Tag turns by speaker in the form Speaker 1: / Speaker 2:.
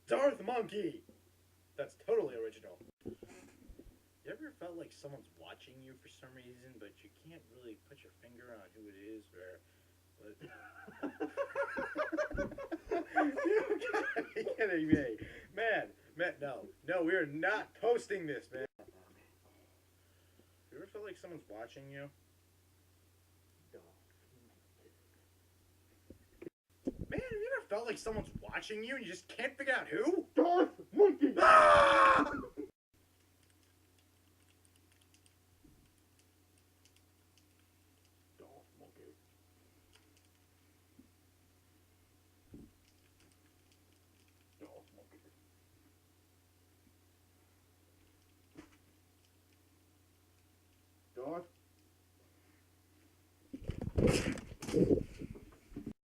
Speaker 1: Darth Monkey! That's totally original. You ever felt like someone's watching you for some reason, but you can't really put your finger on who it is or what? You kidding me. Man, no, we are not posting this, man. You ever feel like someone's watching you? Man, have you ever felt like someone's watching you and you just can't figure out who?
Speaker 2: Darth Monkey!
Speaker 1: Ah!